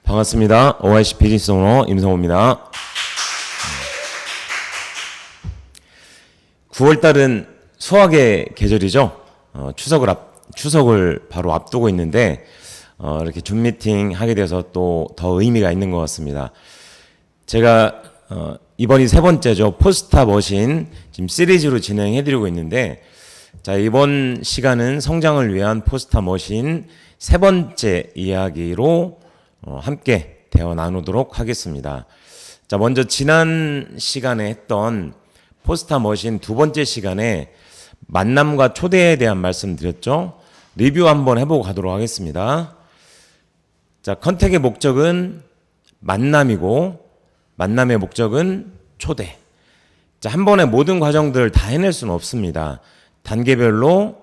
반갑습니다. OIC 비즈니스 오너 임성호입니다. 9월달은 수학의 계절이죠. 추석을 바로 앞두고 있는데 이렇게 줌 미팅 하게 돼서 또 더 의미가 있는 것 같습니다. 제가 이번이 세 번째죠. 포스타 머신 지금 시리즈로 진행해드리고 있는데, 자, 이번 시간은 성장을 위한 포스타 머신 세 번째 이야기로 함께 대화 나누도록 하겠습니다. 자, 먼저 지난 시간에 했던 포스타 머신 두 번째 시간에 만남과 초대에 대한 말씀 드렸죠. 리뷰 한번 해보고 가도록 하겠습니다. 자, 컨택의 목적은 만남이고 만남의 목적은 초대. 자, 한 번에 모든 과정들을 다 해낼 수는 없습니다. 단계별로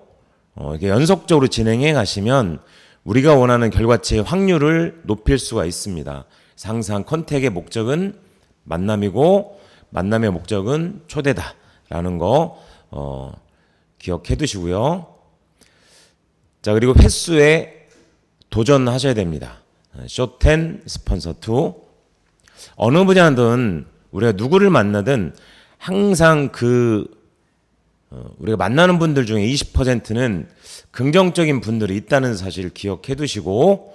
이렇게 연속적으로 진행해 가시면 우리가 원하는 결과치의 확률을 높일 수가 있습니다. 항상 컨택의 목적은 만남이고 만남의 목적은 초대다라는 거 기억해 두시고요. 자, 그리고 횟수에 도전하셔야 됩니다. 쇼10 스폰서 2. 어느 분야든 우리가 누구를 만나든 항상 우리가 만나는 분들 중에 20%는 긍정적인 분들이 있다는 사실을 기억해 두시고,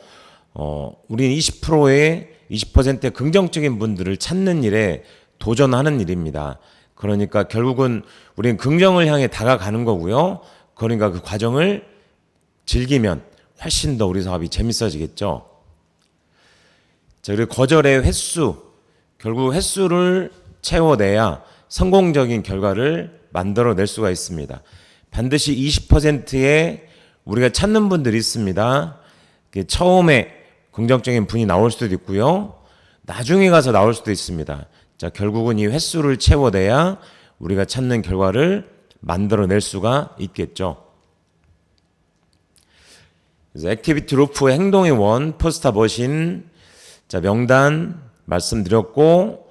우리는 20%의 긍정적인 분들을 찾는 일에 도전하는 일입니다. 그러니까 결국은 우리는 긍정을 향해 다가가는 거고요. 그러니까 그 과정을 즐기면 훨씬 더 우리 사업이 재밌어지겠죠. 자, 그리고 거절의 횟수, 결국 횟수를 채워내야 성공적인 결과를 만들어낼 수가 있습니다. 반드시 20%의 우리가 찾는 분들이 있습니다. 처음에 긍정적인 분이 나올 수도 있고요. 나중에 가서 나올 수도 있습니다. 자, 결국은 이 횟수를 채워내야 우리가 찾는 결과를 만들어낼 수가 있겠죠. 그래서 액티비티 루프 행동의 원 포스타 머신, 자, 명단 말씀드렸고,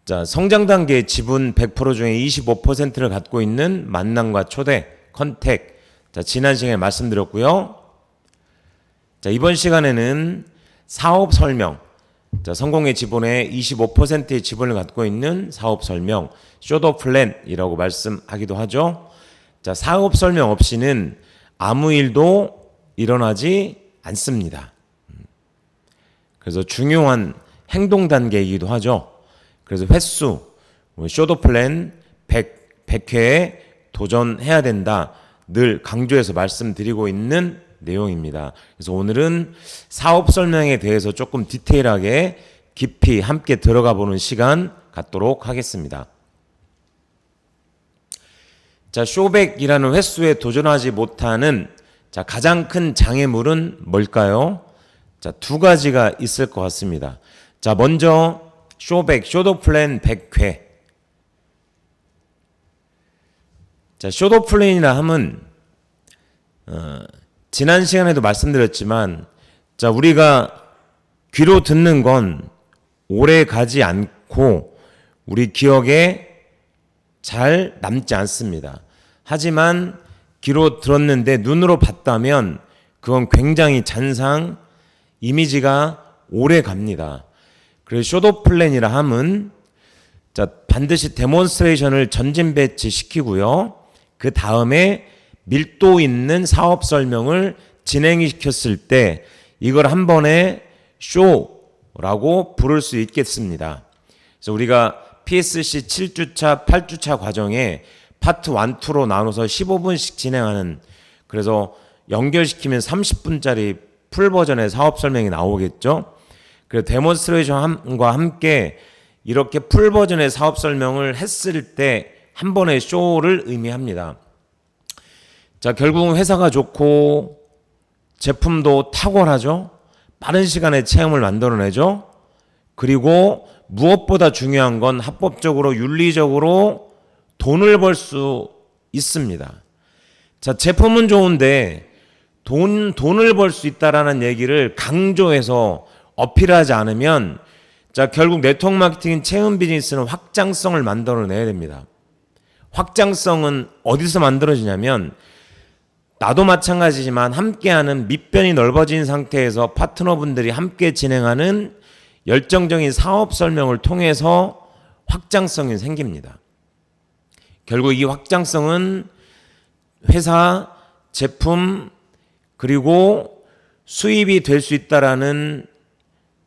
자, 성장 단계의 지분 100% 중에 25%를 갖고 있는 만남과 초대, 컨택. 자, 지난 시간에 말씀드렸고요. 자, 이번 시간에는 사업 설명. 자, 성공의 지분의 25%의 지분을 갖고 있는 사업 설명, 쇼더 플랜이라고 말씀하기도 하죠. 자, 사업 설명 없이는 아무 일도 일어나지 않습니다. 그래서 중요한 행동 단계이기도 하죠. 그래서 횟수, 쇼더 플랜 100회에 도전해야 된다. 늘 강조해서 말씀드리고 있는 내용입니다. 그래서 오늘은 사업 설명에 대해서 조금 디테일하게 깊이 함께 들어가 보는 시간 갖도록 하겠습니다. 자, 쇼백이라는 횟수에 도전하지 못하는 가장 큰 장애물은 뭘까요? 자, 두 가지가 있을 것 같습니다. 자, 먼저 쇼더 플랜 100회. 자, 쇼더 플랜이라 함은 지난 시간에도 말씀드렸지만, 자, 우리가 귀로 듣는 건 오래 가지 않고 우리 기억에 잘 남지 않습니다. 하지만 귀로 들었는데 눈으로 봤다면 그건 굉장히 잔상, 이미지가 오래 갑니다. 그래서 쇼더 플랜이라 함은, 자, 반드시 데몬스트레이션을 전진 배치 시키고요. 그 다음에 밀도 있는 사업 설명을 진행시켰을 때 이걸 한 번에 쇼라고 부를 수 있겠습니다. 그래서 우리가 PSC 7주차, 8주차 과정에 파트 1, 2로 나눠서 15분씩 진행하는, 그래서 연결시키면 30분짜리 풀 버전의 사업 설명이 나오겠죠. 그래서 데몬스트레이션과 함께 이렇게 풀 버전의 사업 설명을 했을 때 한 번의 쇼를 의미합니다. 자, 결국은 회사가 좋고 제품도 탁월하죠. 빠른 시간에 체험을 만들어내죠. 그리고 무엇보다 중요한 건 합법적으로 윤리적으로 돈을 벌 수 있습니다. 자, 제품은 좋은데 돈을 벌 수 있다라는 얘기를 강조해서 어필하지 않으면, 자, 결국 네트워크 마케팅 체험 비즈니스는 확장성을 만들어내야 됩니다. 확장성은 어디서 만들어지냐면 나도 마찬가지지만 함께하는 밑변이 넓어진 상태에서 파트너분들이 함께 진행하는 열정적인 사업 설명을 통해서 확장성이 생깁니다. 결국 이 확장성은 회사, 제품, 그리고 수입이 될 수 있다라는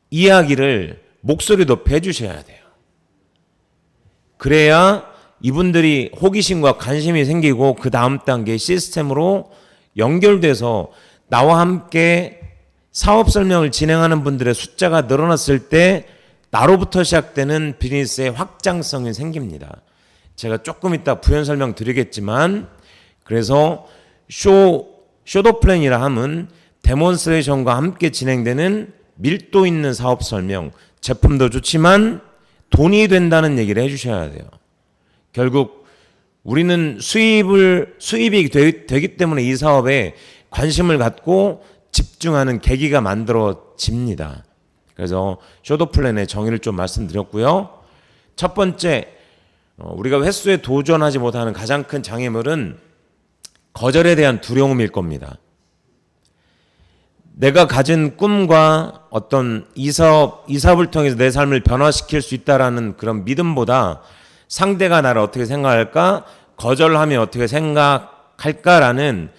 이야기를 목소리 높여 해주셔야 돼요. 그래야 이분들이 호기심과 관심이 생기고 그 다음 단계 시스템으로 연결돼서 나와 함께 사업 설명을 진행하는 분들의 숫자가 늘어났을 때 나로부터 시작되는 비즈니스의 확장성이 생깁니다. 제가 조금 이따 부연 설명 드리겠지만, 그래서 쇼도 플랜이라 함은 데몬스트레이션과 함께 진행되는 밀도 있는 사업 설명, 제품도 좋지만 돈이 된다는 얘기를 해주셔야 돼요. 결국 우리는 수입이 되기 때문에 이 사업에 관심을 갖고 집중하는 계기가 만들어집니다. 그래서 쇼도 플랜의 정의를 좀 말씀드렸고요. 첫 번째, 우리가 횟수에 도전하지 못하는 가장 큰 장애물은 거절에 대한 두려움일 겁니다. 내가 가진 꿈과 어떤 이 사업을 통해서 내 삶을 변화시킬 수 있다라는 그런 믿음보다 상대가 나를 어떻게 생각할까, 거절하면 어떻게 생각할까라는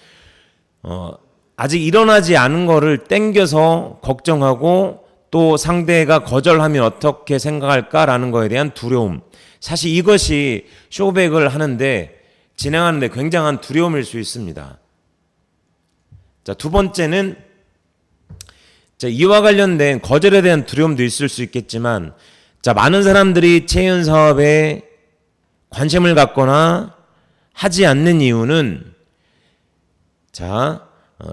아직 일어나지 않은 거를 땡겨서 걱정하고 또 상대가 거절하면 어떻게 생각할까라는 거에 대한 두려움. 사실 이것이 쇼백을 하는데 진행하는데 굉장한 두려움일 수 있습니다. 자, 두 번째는 이와 관련된 거절에 대한 두려움도 있을 수 있겠지만, 많은 사람들이 체인 사업에 관심을 갖거나 하지 않는 이유는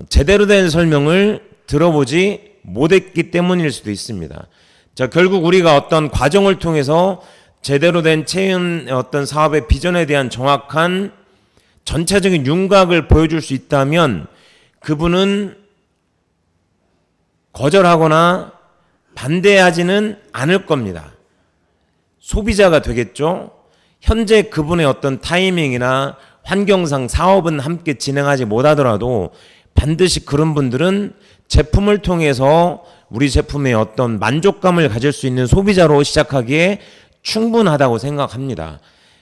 제대로 된 설명을 들어보지 못했기 때문일 수도 있습니다. 결국 우리가 어떤 과정을 통해서 제대로 된 체인 어떤 사업의 비전에 대한 정확한 전체적인 윤곽을 보여줄 수 있다면 그분은 거절하거나 반대하지는 않을 겁니다. 소비자가 되겠죠. 현재 그분의 어떤 타이밍이나 환경상 사업은 함께 진행하지 못하더라도 반드시 그런 분들은 제품을 통해서 우리 제품의 어떤 만족감을 가질 수 있는 소비자로 시작하기에 충분하다고 생각합니다.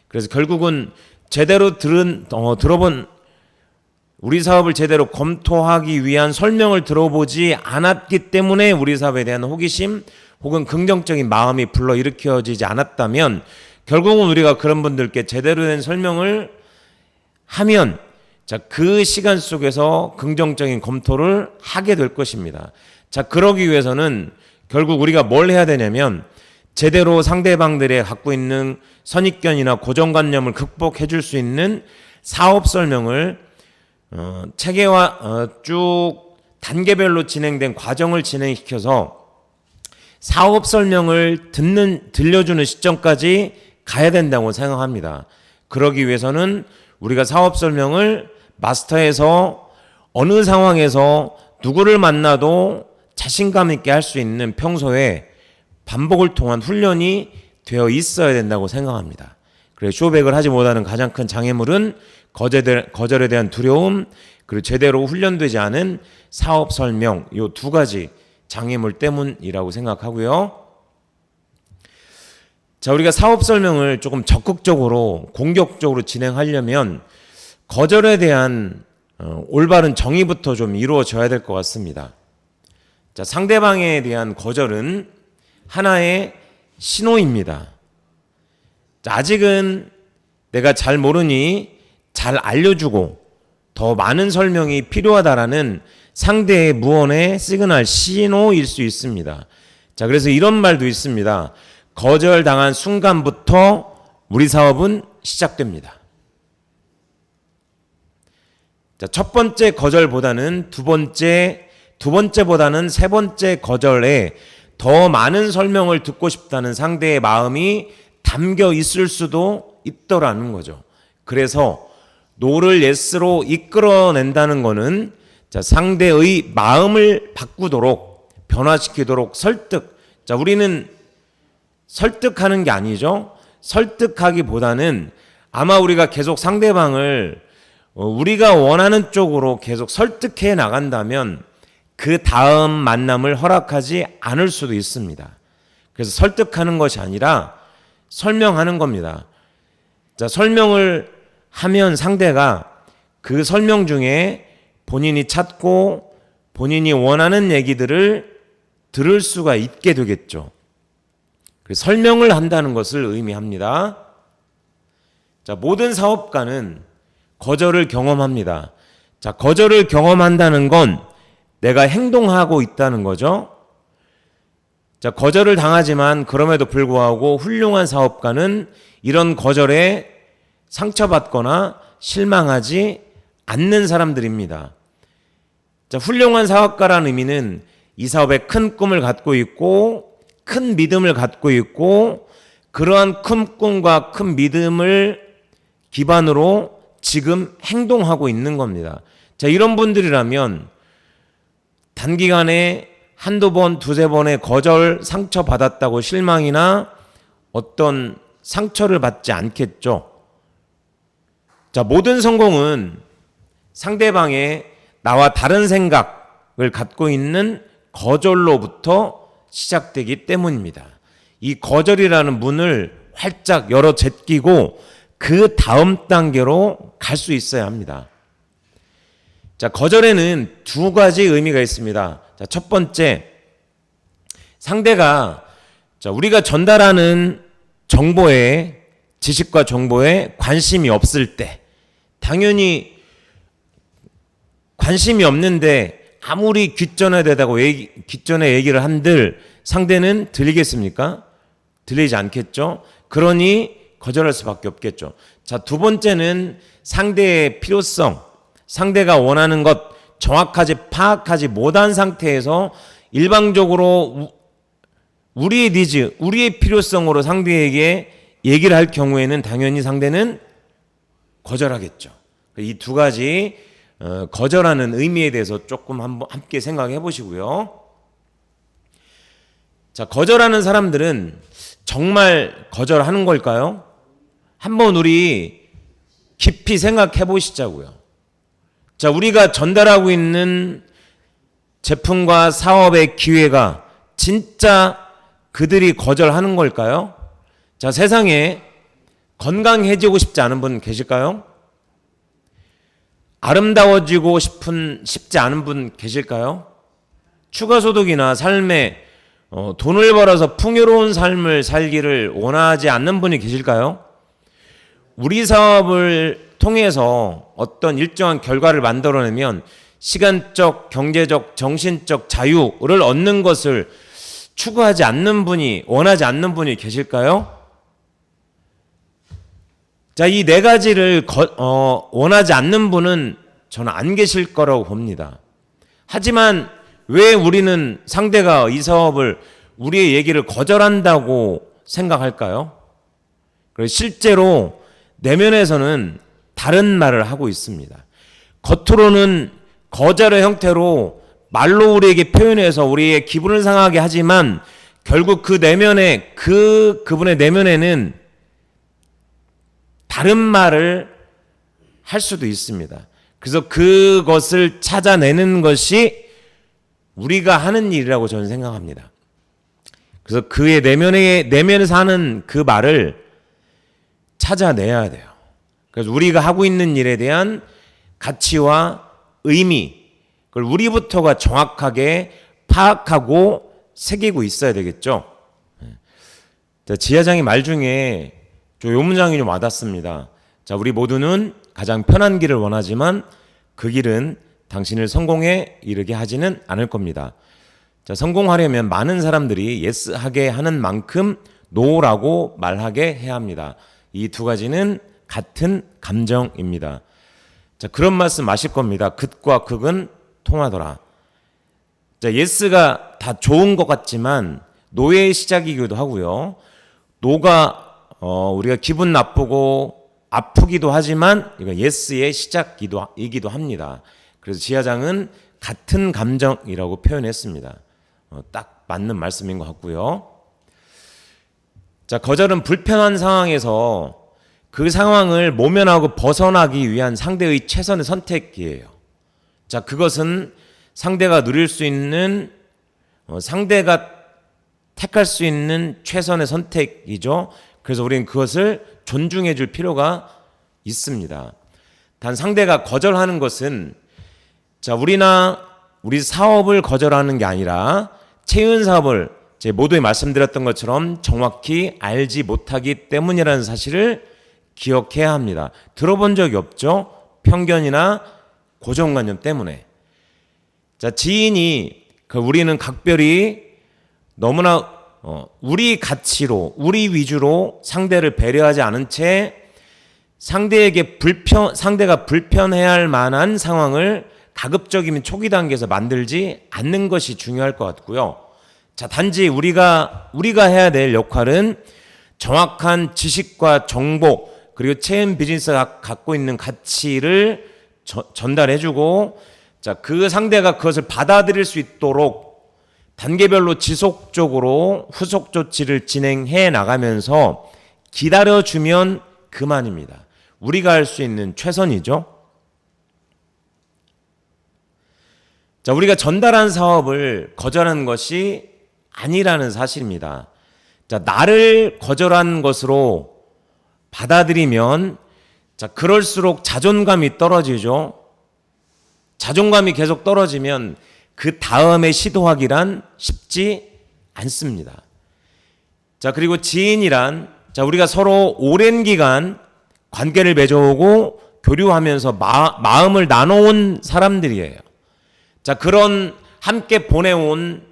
그래서 결국은 제대로 들어본 우리 사업을 제대로 검토하기 위한 설명을 들어보지 않았기 때문에 우리 사업에 대한 호기심 혹은 긍정적인 마음이 불러일으켜지지 않았다면 결국은 우리가 그런 분들께 제대로 된 설명을 하면 그 시간 속에서 긍정적인 검토를 하게 될 것입니다. 그러기 위해서는 결국 우리가 뭘 해야 되냐면 제대로 상대방들의 갖고 있는 선입견이나 고정관념을 극복해 줄 수 있는 사업 설명을 체계화 쭉 단계별로 진행된 과정을 진행시켜서 사업 설명을 들려주는 시점까지 가야 된다고 생각합니다. 그러기 위해서는 우리가 사업 설명을 마스터해서 어느 상황에서 누구를 만나도 자신감 있게 할 수 있는 평소에 반복을 통한 훈련이 되어 있어야 된다고 생각합니다. 그래서 쇼백을 하지 못하는 가장 큰 장애물은 거절에 대한 두려움, 그리고 제대로 훈련되지 않은 사업 설명, 이 두 가지 장애물 때문이라고 생각하고요. 우리가 사업 설명을 조금 적극적으로 공격적으로 진행하려면 거절에 대한 올바른 정의부터 좀 이루어져야 될 것 같습니다. 상대방에 대한 거절은 하나의 신호입니다. 아직은 내가 잘 모르니 잘 알려주고 더 많은 설명이 필요하다라는 상대의 무언의 시그널, 신호일 수 있습니다. 그래서 이런 말도 있습니다. 거절당한 순간부터 우리 사업은 시작됩니다. 첫 번째 거절보다는 두 번째보다는 세 번째 거절에 더 많은 설명을 듣고 싶다는 상대의 마음이 담겨 있을 수도 있더라는 거죠. 그래서 노를 예스로 이끌어낸다는 거는 상대의 마음을 바꾸도록 변화시키도록 설득. 우리는 설득하는 게 아니죠. 설득하기보다는 아마 우리가 계속 상대방을 우리가 원하는 쪽으로 계속 설득해 나간다면 그 다음 만남을 허락하지 않을 수도 있습니다. 그래서 설득하는 것이 아니라 설명하는 겁니다. 자, 설명을 하면 상대가 그 설명 중에 본인이 찾고 본인이 원하는 얘기들을 들을 수가 있게 되겠죠. 그래서 설명을 한다는 것을 의미합니다. 자, 모든 사업가는 거절을 경험합니다. 자, 거절을 경험한다는 건 내가 행동하고 있다는 거죠. 자, 거절을 당하지만 그럼에도 불구하고 훌륭한 사업가는 이런 거절에 상처받거나 실망하지 않는 사람들입니다. 자, 훌륭한 사업가라는 의미는 이 사업에 큰 꿈을 갖고 있고 큰 믿음을 갖고 있고 그러한 큰 꿈과 큰 믿음을 기반으로 지금 행동하고 있는 겁니다. 자, 이런 분들이라면 단기간에 한두 번, 두세 번의 거절 상처받았다고 실망이나 어떤 상처를 받지 않겠죠. 자, 모든 성공은 상대방의 나와 다른 생각을 갖고 있는 거절로부터 시작되기 때문입니다. 이 거절이라는 문을 활짝 열어 제끼고 그 다음 단계로 갈 수 있어야 합니다. 자, 거절에는 두 가지 의미가 있습니다. 자, 첫 번째, 상대가 우리가 전달하는 정보에, 지식과 정보에 관심이 없을 때, 당연히 관심이 없는데 아무리 귓전에대다고 귓전에 얘기를 한들 상대는 들리겠습니까? 들리지 않겠죠? 그러니 거절할 수밖에 없겠죠. 자, 두 번째는 상대의 필요성, 상대가 원하는 것 정확하게 파악하지 못한 상태에서 일방적으로 우리의 니즈, 우리의 필요성으로 상대에게 얘기를 할 경우에는 당연히 상대는 거절하겠죠. 이 두 가지 거절하는 의미에 대해서 조금 한번 함께 생각해 보시고요. 자, 거절하는 사람들은 정말 거절하는 걸까요? 한번 우리 깊이 생각해 보시자고요. 자, 우리가 전달하고 있는 제품과 사업의 기회가 진짜 그들이 거절하는 걸까요? 자, 세상에 건강해지고 싶지 않은 분 계실까요? 아름다워지고 싶지 않은 분 계실까요? 추가 소득이나 삶에 돈을 벌어서 풍요로운 삶을 살기를 원하지 않는 분이 계실까요? 우리 사업을 통해서 어떤 일정한 결과를 만들어내면 시간적, 경제적, 정신적 자유를 얻는 것을 추구하지 않는 분이, 원하지 않는 분이 계실까요? 자, 이 네 가지를 원하지 않는 분은 저는 안 계실 거라고 봅니다. 하지만 왜 우리는 상대가 이 사업을, 우리의 얘기를 거절한다고 생각할까요? 그래서 실제로 내면에서는 다른 말을 하고 있습니다. 겉으로는 거절의 형태로 말로 우리에게 표현해서 우리의 기분을 상하게 하지만 결국 그 내면에, 그분의 내면에는 다른 말을 할 수도 있습니다. 그래서 그것을 찾아내는 것이 우리가 하는 일이라고 저는 생각합니다. 그래서 그의 내면에서 하는 그 말을 찾아내야 돼요. 그래서 우리가 하고 있는 일에 대한 가치와 의미, 그걸 우리부터가 정확하게 파악하고 새기고 있어야 되겠죠. 자, 지하장의 말 중에 요 문장이 좀 와닿습니다. 자, 우리 모두는 가장 편한 길을 원하지만 그 길은 당신을 성공에 이르게 하지는 않을 겁니다. 자, 성공하려면 많은 사람들이 yes 하게 하는 만큼 no라고 말하게 해야 합니다. 이 두 가지는 같은 감정입니다. 자, 그런 말씀 아실 겁니다. 극과 극은 통하더라. 자, yes가 다 좋은 것 같지만 no의 시작이기도 하고요. no가 우리가 기분 나쁘고 아프기도 하지만 이거 yes의 시작이기도 합니다. 그래서 지하장은 같은 감정이라고 표현했습니다. 딱 맞는 말씀인 것 같고요. 자, 거절은 불편한 상황에서 그 상황을 모면하고 벗어나기 위한 상대의 최선의 선택이에요. 자, 그것은 상대가 누릴 수 있는, 상대가 택할 수 있는 최선의 선택이죠. 그래서 우리는 그것을 존중해 줄 필요가 있습니다. 단 상대가 거절하는 것은, 자, 우리 사업을 거절하는 게 아니라 채은 사업을 제 모두에 말씀드렸던 것처럼 정확히 알지 못하기 때문이라는 사실을 기억해야 합니다. 들어본 적이 없죠? 편견이나 고정관념 때문에. 자, 지인이, 우리는 각별히 너무나 우리 가치로, 우리 위주로 상대를 배려하지 않은 채 상대가 불편해야 할 만한 상황을 가급적이면 초기 단계에서 만들지 않는 것이 중요할 것 같고요. 자, 단지 우리가 해야 될 역할은 정확한 지식과 정보, 그리고 체험 비즈니스가 갖고 있는 가치를 전달해주고, 자, 그 상대가 그것을 받아들일 수 있도록 단계별로 지속적으로 후속 조치를 진행해 나가면서 기다려주면 그만입니다. 우리가 할 수 있는 최선이죠. 자, 우리가 전달한 사업을 거절하는 것이 아니라는 사실입니다. 자, 나를 거절한 것으로 받아들이면, 자, 그럴수록 자존감이 떨어지죠. 자존감이 계속 떨어지면 그 다음에 시도하기란 쉽지 않습니다. 자, 그리고 지인이란, 자, 우리가 서로 오랜 기간 관계를 맺어오고 교류하면서 마음을 나눠온 사람들이에요. 자, 그런 함께 보내온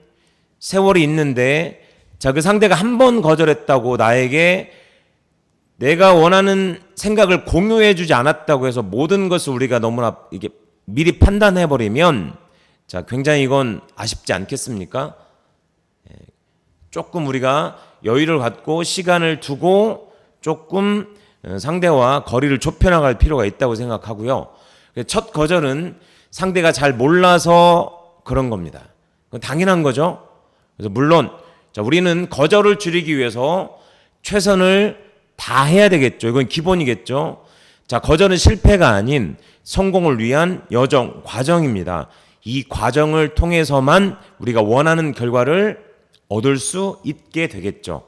세월이 있는데, 자, 그 상대가 한 번 거절했다고 나에게 내가 원하는 생각을 공유해주지 않았다고 해서 모든 것을 우리가 너무나 이게 미리 판단해버리면, 자, 굉장히 이건 아쉽지 않겠습니까? 조금 우리가 여유를 갖고 시간을 두고 조금 상대와 거리를 좁혀나갈 필요가 있다고 생각하고요. 첫 거절은 상대가 잘 몰라서 그런 겁니다. 그건 당연한 거죠. 그래서 물론, 자, 우리는 거절을 줄이기 위해서 최선을 다 해야 되겠죠. 이건 기본이겠죠. 자, 거절은 실패가 아닌 성공을 위한 여정, 과정입니다. 이 과정을 통해서만 우리가 원하는 결과를 얻을 수 있게 되겠죠.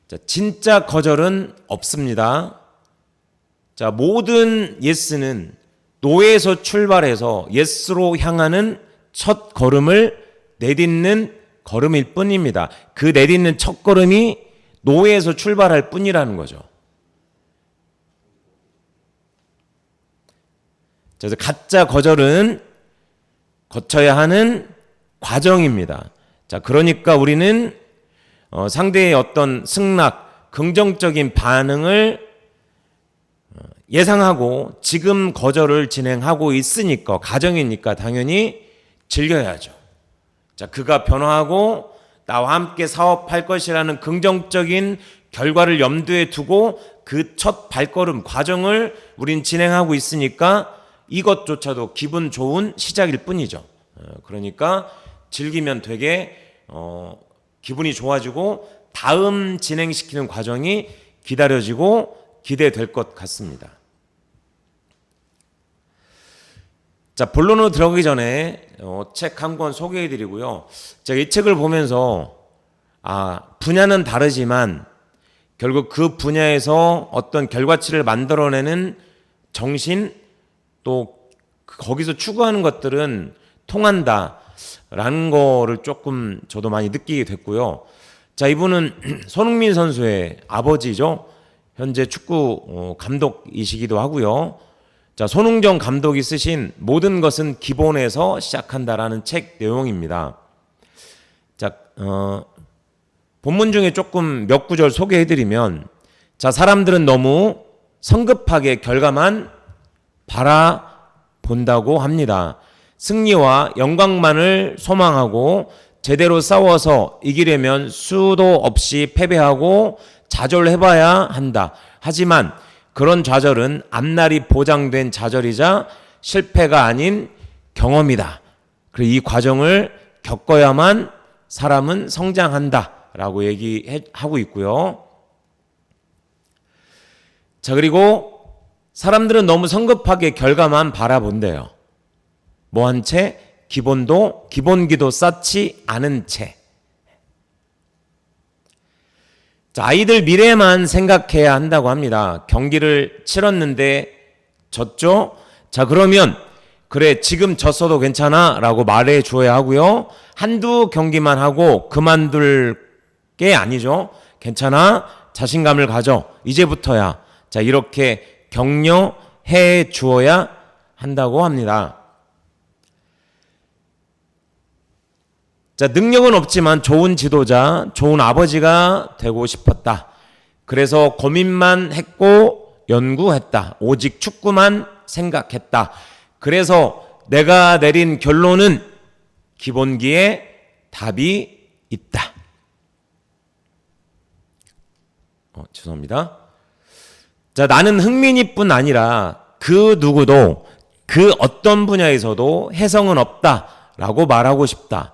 자, 진짜 거절은 없습니다. 자, 모든 예스는 노에서 출발해서 예스로 향하는 첫 걸음을 내딛는 걸음일 뿐입니다. 그 내딛는 첫 걸음이 노에서 출발할 뿐이라는 거죠. 그래서 가짜 거절은 거쳐야 하는 과정입니다. 자, 그러니까 우리는 상대의 어떤 승낙, 긍정적인 반응을 예상하고 지금 거절을 진행하고 있으니까, 가정이니까 당연히 즐겨야죠. 자, 그가 변화하고 나와 함께 사업할 것이라는 긍정적인 결과를 염두에 두고 그 첫 발걸음 과정을 우린 진행하고 있으니까 이것조차도 기분 좋은 시작일 뿐이죠. 그러니까 즐기면 되게 기분이 좋아지고 다음 진행시키는 과정이 기다려지고 기대될 것 같습니다. 자, 본론으로 들어가기 전에 책 한 권 소개해드리고요. 제가 이 책을 보면서 분야는 다르지만 결국 그 분야에서 어떤 결과치를 만들어내는 정신, 또 거기서 추구하는 것들은 통한다라는 거를 조금 저도 많이 느끼게 됐고요. 자, 이분은 손흥민 선수의 아버지죠. 현재 축구 감독이시기도 하고요. 자, 손흥정 감독이 쓰신 모든 것은 기본에서 시작한다라는 책 내용입니다. 자, 본문 중에 조금 몇 구절 소개해드리면, 자, 사람들은 너무 성급하게 결과만 바라본다고 합니다. 승리와 영광만을 소망하고 제대로 싸워서 이기려면 수도 없이 패배하고 좌절해봐야 한다. 하지만 그런 좌절은 앞날이 보장된 좌절이자 실패가 아닌 경험이다. 그리고 이 과정을 겪어야만 사람은 성장한다 라고 얘기하고 있고요. 자, 그리고 사람들은 너무 성급하게 결과만 바라본대요. 뭐한 채? 기본기도 쌓지 않은 채. 자, 아이들 미래만 생각해야 한다고 합니다. 경기를 치렀는데 졌죠? 자, 그러면 그래 지금 졌어도 괜찮아 라고 말해 줘야 하고요. 한두 경기만 하고 그만둘 게 아니죠. 괜찮아, 자신감을 가져, 이제부터야. 자, 이렇게 격려해 주어야 한다고 합니다. 자, 능력은 없지만 좋은 지도자, 좋은 아버지가 되고 싶었다. 그래서 고민만 했고 연구했다. 오직 축구만 생각했다. 그래서 내가 내린 결론은 기본기에 답이 있다. 죄송합니다. 자, 나는 흥민이뿐 아니라 그 누구도 그 어떤 분야에서도 혜성은 없다라고 말하고 싶다.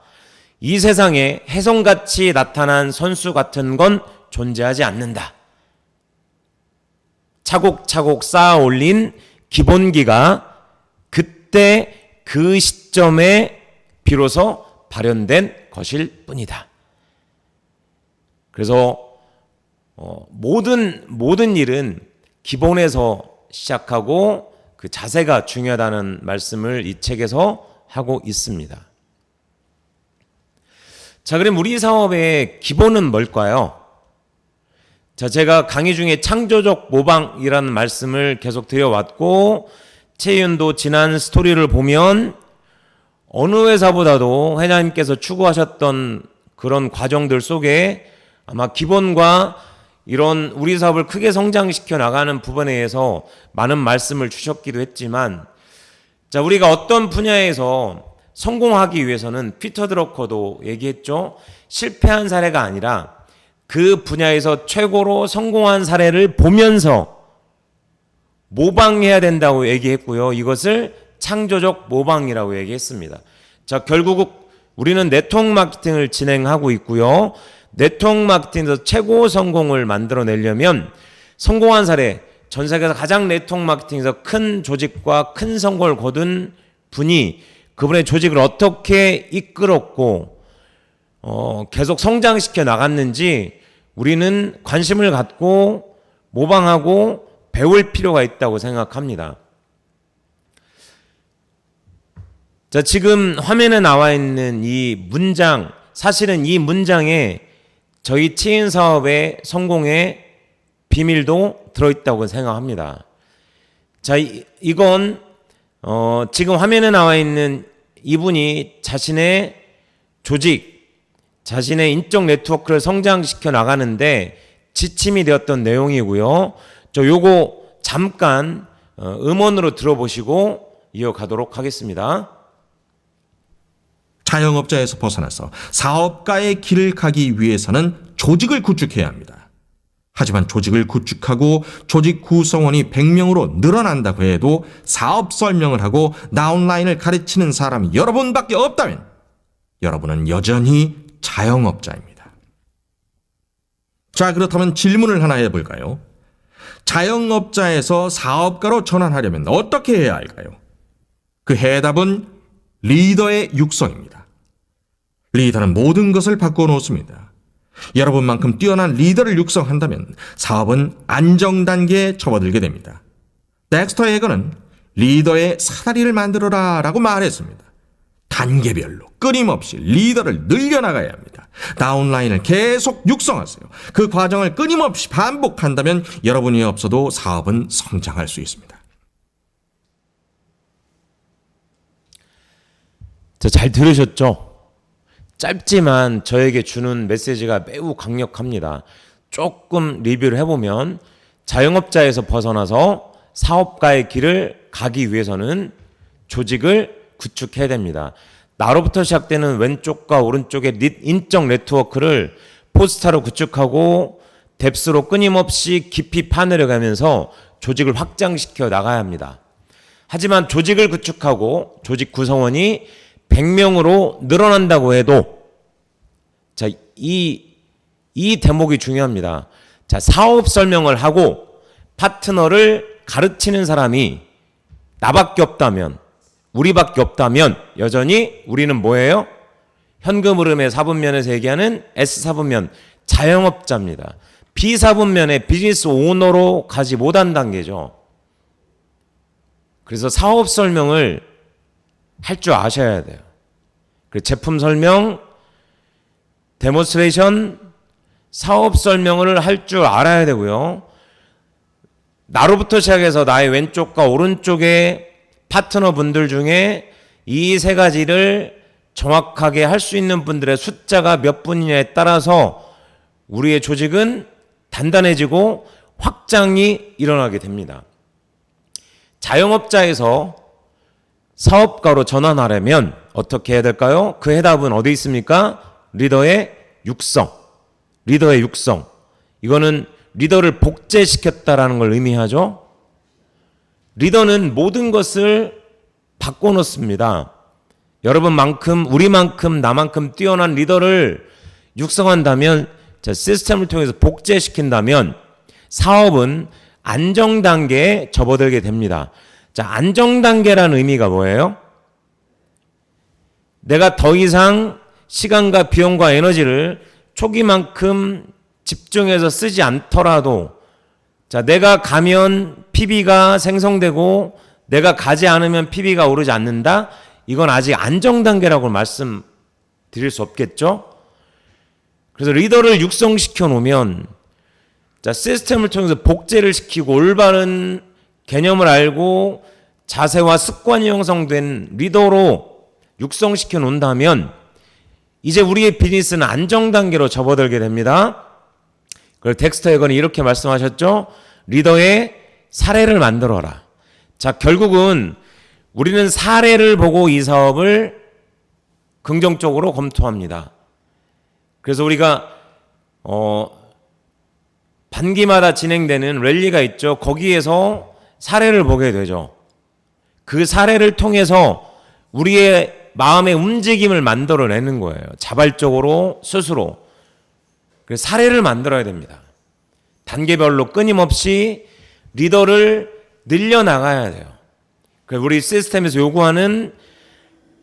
이 세상에 혜성같이 나타난 선수 같은 건 존재하지 않는다. 차곡차곡 쌓아 올린 기본기가 그때 그 시점에 비로소 발현된 것일 뿐이다. 그래서 모든 일은 기본에서 시작하고 그 자세가 중요하다는 말씀을 이 책에서 하고 있습니다. 자, 그럼 우리 사업의 기본은 뭘까요? 자, 제가 강의 중에 창조적 모방이라는 말씀을 계속 드려왔고, 최윤도 지난 스토리를 보면 어느 회사보다도 회장님께서 추구하셨던 그런 과정들 속에 아마 기본과 이런 우리 사업을 크게 성장시켜 나가는 부분에 의해서 많은 말씀을 주셨기도 했지만, 자, 우리가 어떤 분야에서 성공하기 위해서는 피터 드러커도 얘기했죠. 실패한 사례가 아니라 그 분야에서 최고로 성공한 사례를 보면서 모방해야 된다고 얘기했고요. 이것을 창조적 모방이라고 얘기했습니다. 자, 결국 우리는 네트워크 마케팅을 진행하고 있고요. 네트워크 마케팅에서 최고 성공을 만들어내려면 성공한 사례, 전 세계에서 가장 네트워크 마케팅에서 큰 조직과 큰 성공을 거둔 분이 그분의 조직을 어떻게 이끌었고 계속 성장시켜 나갔는지 우리는 관심을 갖고 모방하고 배울 필요가 있다고 생각합니다. 자, 지금 화면에 나와 있는 이 문장, 사실은 이 문장에 저희 치인 사업의 성공의 비밀도 들어있다고 생각합니다. 자, 이건 지금 화면에 나와 있는 이분이 자신의 조직, 자신의 인적 네트워크를 성장시켜 나가는데 지침이 되었던 내용이고요. 저 요거 잠깐 음원으로 들어보시고 이어가도록 하겠습니다. 자영업자에서 벗어나서 사업가의 길을 가기 위해서는 조직을 구축해야 합니다. 하지만 조직을 구축하고 조직 구성원이 100명으로 늘어난다고 해도 사업 설명을 하고 다운라인을 가르치는 사람이 여러분밖에 없다면 여러분은 여전히 자영업자입니다. 자, 그렇다면 질문을 하나 해볼까요? 자영업자에서 사업가로 전환하려면 어떻게 해야 할까요? 그 해답은 리더의 육성입니다. 리더는 모든 것을 바꿔놓습니다. 여러분만큼 뛰어난 리더를 육성한다면 사업은 안정 단계에 접어들게 됩니다. 덱스터 해거는 리더의 사다리를 만들어라 라고 말했습니다. 단계별로 끊임없이 리더를 늘려나가야 합니다. 다운라인을 계속 육성하세요. 그 과정을 끊임없이 반복한다면 여러분이 없어도 사업은 성장할 수 있습니다. 자, 잘 들으셨죠? 짧지만 저에게 주는 메시지가 매우 강력합니다. 조금 리뷰를 해보면 자영업자에서 벗어나서 사업가의 길을 가기 위해서는 조직을 구축해야 됩니다. 나로부터 시작되는 왼쪽과 오른쪽의 인적 네트워크를 포스타로 구축하고 뎁스로 끊임없이 깊이 파내려가면서 조직을 확장시켜 나가야 합니다. 하지만 조직을 구축하고 조직 구성원이 100명으로 늘어난다고 해도 자, 이 대목이 중요합니다. 자, 사업 설명을 하고 파트너를 가르치는 사람이 나밖에 없다면, 우리밖에 없다면 여전히 우리는 뭐예요? 현금 흐름의 4분면에서 얘기하는 S4분면 자영업자입니다. B4분면의 비즈니스 오너로 가지 못한 단계죠. 그래서 사업 설명을 할 줄 아셔야 돼요. 그 제품 설명, 데모스트레이션, 사업 설명을 할 줄 알아야 되고요. 나로부터 시작해서 나의 왼쪽과 오른쪽의 파트너 분들 중에 이 세 가지를 정확하게 할 수 있는 분들의 숫자가 몇 분이냐에 따라서 우리의 조직은 단단해지고 확장이 일어나게 됩니다. 자영업자에서 사업가로 전환하려면 어떻게 해야 될까요? 그 해답은 어디 있습니까? 리더의 육성. 리더의 육성. 이거는 리더를 복제시켰다라는 걸 의미하죠. 리더는 모든 것을 바꿔놓습니다. 여러분만큼, 우리만큼, 나만큼 뛰어난 리더를 육성한다면, 시스템을 통해서 복제시킨다면 사업은 안정 단계에 접어들게 됩니다. 자, 안정 단계라는 의미가 뭐예요? 내가 더 이상 시간과 비용과 에너지를 초기만큼 집중해서 쓰지 않더라도, 자, 내가 가면 PB가 생성되고 내가 가지 않으면 PB가 오르지 않는다? 이건 아직 안정 단계라고 말씀드릴 수 없겠죠? 그래서 리더를 육성시켜 놓으면, 자, 시스템을 통해서 복제를 시키고 올바른 개념을 알고 자세와 습관이 형성된 리더로 육성시켜 놓는다면 이제 우리의 비즈니스는 안정 단계로 접어들게 됩니다. 그걸 덱스터 에건이 이렇게 말씀하셨죠. 리더의 사례를 만들어라. 자, 결국은 우리는 사례를 보고 이 사업을 긍정적으로 검토합니다. 그래서 우리가 반기마다 진행되는 랠리가 있죠. 거기에서 사례를 보게 되죠. 그 사례를 통해서 우리의 마음의 움직임을 만들어내는 거예요. 자발적으로 스스로. 그래서 사례를 만들어야 됩니다. 단계별로 끊임없이 리더를 늘려나가야 돼요. 그래서 우리 시스템에서 요구하는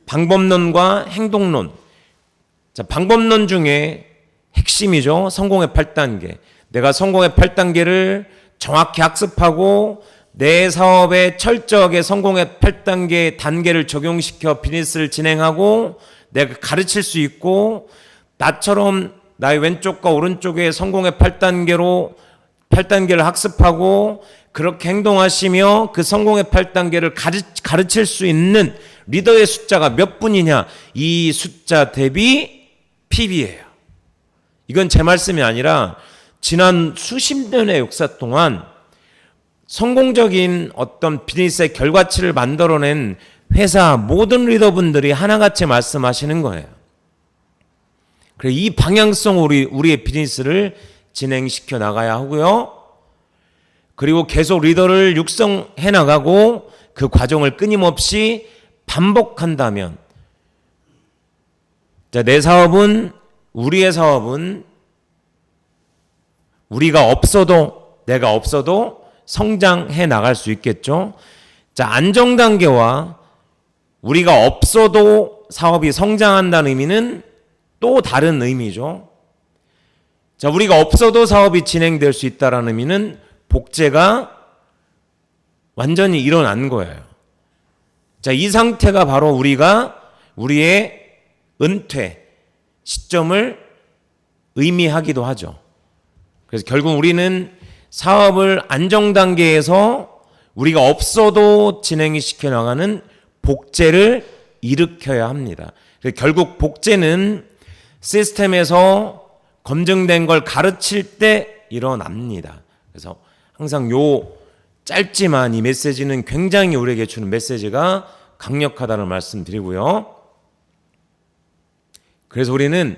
방법론과 행동론. 자, 방법론 중에 핵심이죠. 성공의 8단계. 내가 성공의 8단계를 정확히 학습하고 내 사업에 철저하게 성공의 8단계 단계를 적용시켜 비즈니스를 진행하고 내가 가르칠 수 있고, 나처럼 나의 왼쪽과 오른쪽에 성공의 8단계를 학습하고 그렇게 행동하시며 그 성공의 8단계를 가르칠 수 있는 리더의 숫자가 몇 분이냐, 이 숫자 대비 PB예요. 이건 제 말씀이 아니라 지난 수십 년의 역사 동안 성공적인 어떤 비즈니스의 결과치를 만들어낸 회사 모든 리더분들이 하나같이 말씀하시는 거예요. 그래서 이 방향성으로 우리의 비즈니스를 진행시켜 나가야 하고요. 그리고 계속 리더를 육성해 나가고 그 과정을 끊임없이 반복한다면, 자, 내 사업은, 우리의 사업은 우리가 없어도, 내가 없어도 성장해 나갈 수 있겠죠. 자, 안정 단계와 우리가 없어도 사업이 성장한다는 의미는 또 다른 의미죠. 자, 우리가 없어도 사업이 진행될 수 있다는 의미는 복제가 완전히 일어난 거예요. 자, 이 상태가 바로 우리의 은퇴 시점을 의미하기도 하죠. 그래서 결국 우리는 사업을 안정 단계에서 우리가 없어도 진행이 시켜 나가는 복제를 일으켜야 합니다. 그래서 결국 복제는 시스템에서 검증된 걸 가르칠 때 일어납니다. 그래서 항상 요 짧지만 이 메시지는 굉장히 우리에게 주는 메시지가 강력하다는 말씀드리고요. 그래서 우리는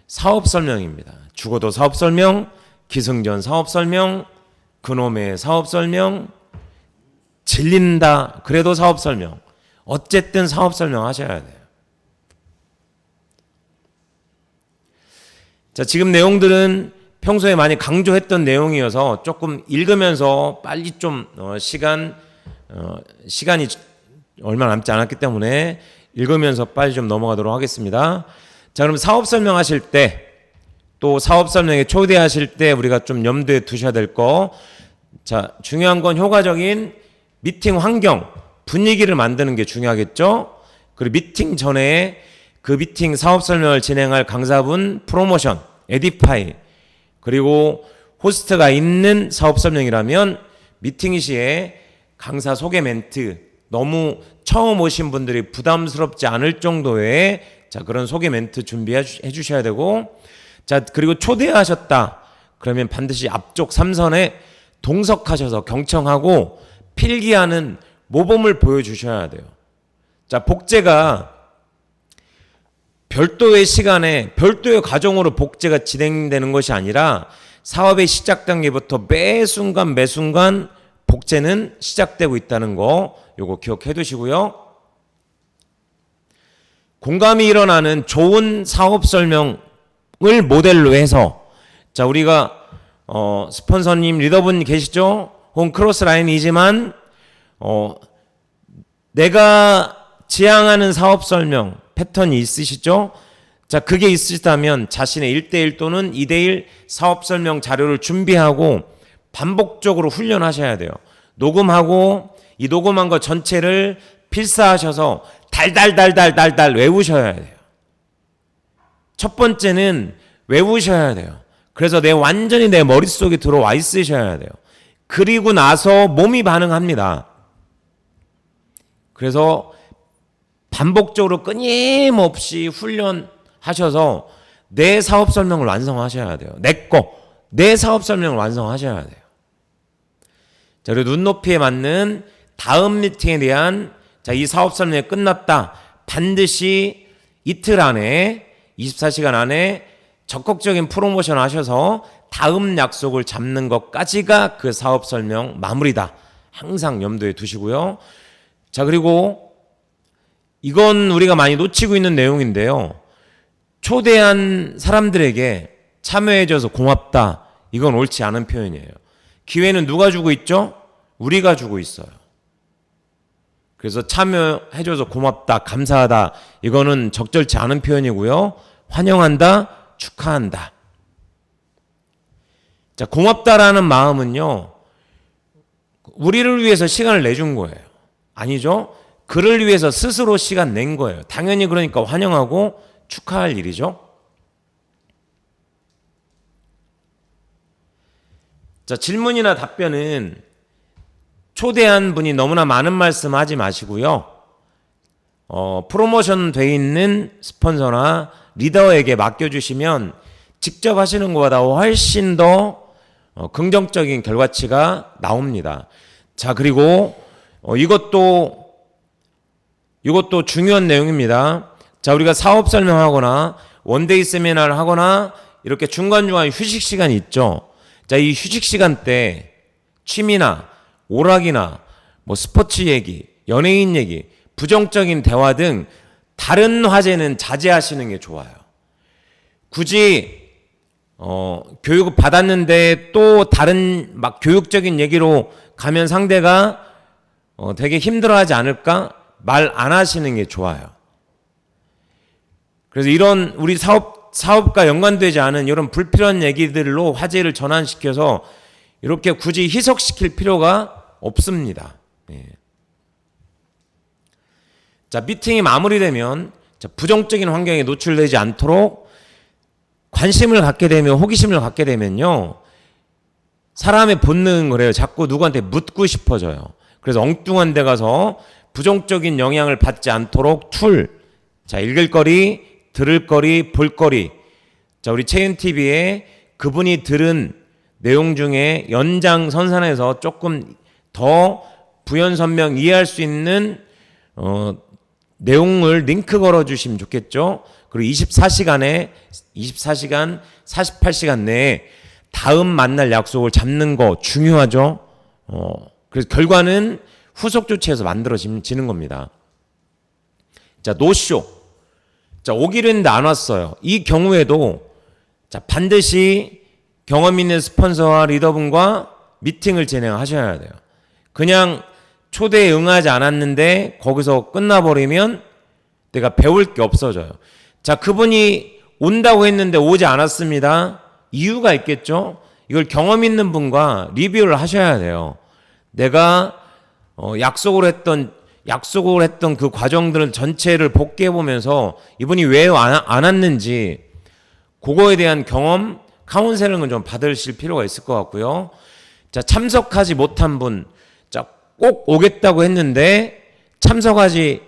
사업 설명입니다. 죽어도 사업 설명, 기승전 사업 설명, 그놈의 사업 설명, 질린다 그래도 사업 설명, 어쨌든 사업 설명 하셔야 돼요. 자, 지금 내용들은 평소에 많이 강조했던 내용이어서 조금 읽으면서 빨리 좀 시간이 얼마 남지 않았기 때문에 읽으면서 빨리 좀 넘어가도록 하겠습니다. 자, 그럼 사업 설명하실 때, 또 사업 설명에 초대하실 때 우리가 좀 염두에 두셔야 될 거. 자, 중요한 건 효과적인 미팅 환경, 분위기를 만드는 게 중요하겠죠. 그리고 미팅 전에 그 미팅 사업 설명을 진행할 강사분 프로모션, 에디파이, 그리고 호스트가 있는 사업 설명이라면 미팅 시에 강사 소개 멘트, 너무 처음 오신 분들이 부담스럽지 않을 정도의 자, 그런 소개 멘트 준비해 주셔야 되고, 자, 그리고 초대하셨다. 그러면 반드시 앞쪽 3선에 동석하셔서 경청하고 필기하는 모범을 보여주셔야 돼요. 자, 복제가 별도의 시간에 별도의 과정으로 복제가 진행되는 것이 아니라 사업의 시작 단계부터 매 순간 복제는 시작되고 있다는 거 요거 기억해 두시고요. 공감이 일어나는 좋은 사업 설명을 모델로 해서 자, 우리가 스폰서님 리더분 계시죠? 혹은 크로스 라인이지만 내가 지향하는 사업 설명 패턴이 있으시죠? 자, 그게 있으시다면 자신의 1대1 또는 2대1 사업 설명 자료를 준비하고 반복적으로 훈련하셔야 돼요. 녹음하고 이 녹음한 거 전체를 필사하셔서 달달달달달달 외우셔야 돼요. 첫 번째는 외우셔야 돼요. 그래서 완전히 내 머릿속에 들어와 있으셔야 돼요. 그리고 나서 몸이 반응합니다. 그래서 반복적으로 끊임없이 훈련하셔서 내 사업 설명을 완성하셔야 돼요. 내 사업 설명을 완성하셔야 돼요. 자, 그리고 눈높이에 맞는 다음 미팅에 대한 자, 이 사업 설명이 끝났다. 반드시 이틀 안에 24시간 안에 적극적인 프로모션 하셔서 다음 약속을 잡는 것까지가 그 사업 설명 마무리다. 항상 염두에 두시고요. 자, 그리고 이건 우리가 많이 놓치고 있는 내용인데요. 초대한 사람들에게 참여해줘서 고맙다. 이건 옳지 않은 표현이에요. 기회는 누가 주고 있죠? 우리가 주고 있어요. 그래서 참여해줘서 고맙다, 감사하다. 이거는 적절치 않은 표현이고요. 환영한다, 축하한다. 자, 고맙다라는 마음은요, 우리를 위해서 시간을 내준 거예요. 아니죠? 그를 위해서 스스로 시간 낸 거예요. 당연히 그러니까 환영하고 축하할 일이죠. 자, 질문이나 답변은 초대한 분이 너무나 많은 말씀 하지 마시고요. 프로모션 돼 있는 스폰서나 리더에게 맡겨주시면 직접 하시는 것보다 훨씬 더 긍정적인 결과치가 나옵니다. 자, 그리고 이것도 중요한 내용입니다. 자, 우리가 사업 설명하거나 원데이 세미나를 하거나 이렇게 중간중간 휴식 시간이 있죠. 자, 이 휴식 시간 때 취미나 오락이나 뭐 스포츠 얘기, 연예인 얘기, 부정적인 대화 등 다른 화제는 자제하시는 게 좋아요. 굳이 교육을 받았는데 또 다른 막 교육적인 얘기로 가면 상대가 되게 힘들어하지 않을까? 말 안 하시는 게 좋아요. 그래서 이런 우리 사업과 연관되지 않은 이런 불필요한 얘기들로 화제를 전환시켜서 이렇게 굳이 희석시킬 필요가 없습니다. 예. 자, 미팅이 마무리되면 부정적인 환경에 노출되지 않도록 관심을 갖게 되면, 호기심을 갖게 되면요, 사람의 본능은 그래요. 자꾸 누구한테 묻고 싶어져요. 그래서 엉뚱한 데 가서 부정적인 영향을 받지 않도록 자, 읽을 거리, 들을 거리, 볼 거리. 자, 우리 채윤TV에 그분이 들은 내용 중에 연장선상에서 조금 더 부연 설명 이해할 수 있는 내용을 링크 걸어주시면 좋겠죠. 그리고 24시간 48시간 내에 다음 만날 약속을 잡는 거 중요하죠. 그래서 결과는 후속 조치에서 만들어지는 겁니다. 자, 노쇼. 자, 오기로 했는데 안 왔어요. 이 경우에도 자, 반드시 경험 있는 스폰서와 리더분과 미팅을 진행하셔야 돼요. 그냥 초대에 응하지 않았는데 거기서 끝나버리면 내가 배울 게 없어져요. 자, 그분이 온다고 했는데 오지 않았습니다. 이유가 있겠죠? 이걸 경험 있는 분과 리뷰를 하셔야 돼요. 내가 약속을 했던 그 과정들을 전체를 복귀해 보면서 이분이 왜 안 왔는지 그거에 대한 경험 카운셀링을 좀 받으실 필요가 있을 것 같고요. 자, 참석하지 못한 분, 자, 꼭 오겠다고 했는데 참석하지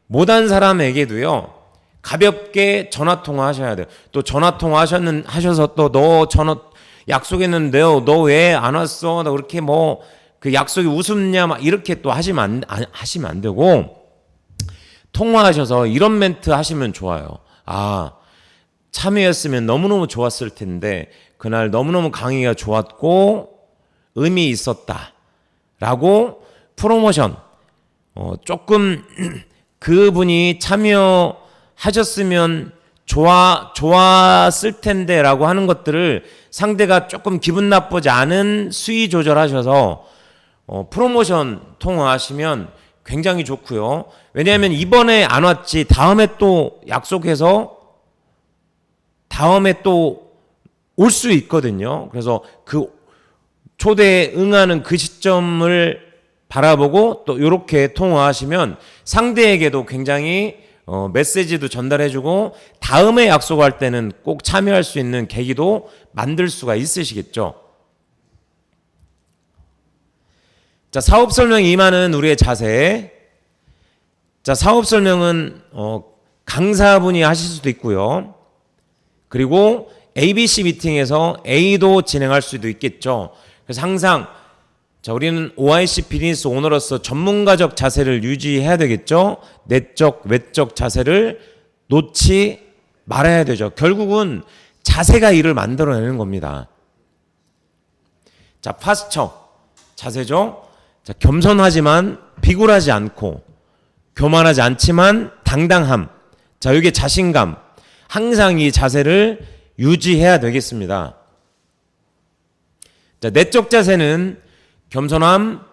못한 사람에게도요, 가볍게 전화 통화 하셔야 돼요. 또 전화 통화 하셔서 또 너 전화 약속했는데요, 너 왜 안 왔어? 나 그렇게 뭐 그 약속이 우습냐 막 이렇게 또 하시면 안 되고, 통화하셔서 이런 멘트 하시면 좋아요. 아, 참여했으면 너무너무 좋았을 텐데 그날 너무너무 강의가 좋았고 의미 있었다 라고 프로모션 조금 그분이 참여하셨으면 좋았을 텐데 라고 하는 것들을 상대가 조금 기분 나쁘지 않은 수위 조절하셔서 프로모션 통화하시면 굉장히 좋고요. 왜냐하면 이번에 안 왔지 다음에 또 약속해서 다음에 또 올 수 있거든요. 그래서 그 초대에 응하는 그 시점을 바라보고 또 이렇게 통화하시면 상대에게도 굉장히 메시지도 전달해주고 다음에 약속할 때는 꼭 참여할 수 있는 계기도 만들 수가 있으시겠죠. 자, 사업 설명 임하는 우리의 자세. 자, 사업 설명은 강사분이 하실 수도 있고요. 그리고 ABC 미팅에서 A도 진행할 수도 있겠죠. 그래서 항상 자, 우리는 OIC 비즈니스 오너로서 전문가적 자세를 유지해야 되겠죠. 내적, 외적 자세를 놓지 말아야 되죠. 결국은 자세가 일을 만들어내는 겁니다. 자, 파스처 자세죠. 자, 겸손하지만 비굴하지 않고 교만하지 않지만 당당함. 자, 이게 자신감. 항상 이 자세를 유지해야 되겠습니다. 자, 내적 자세는 겸손함,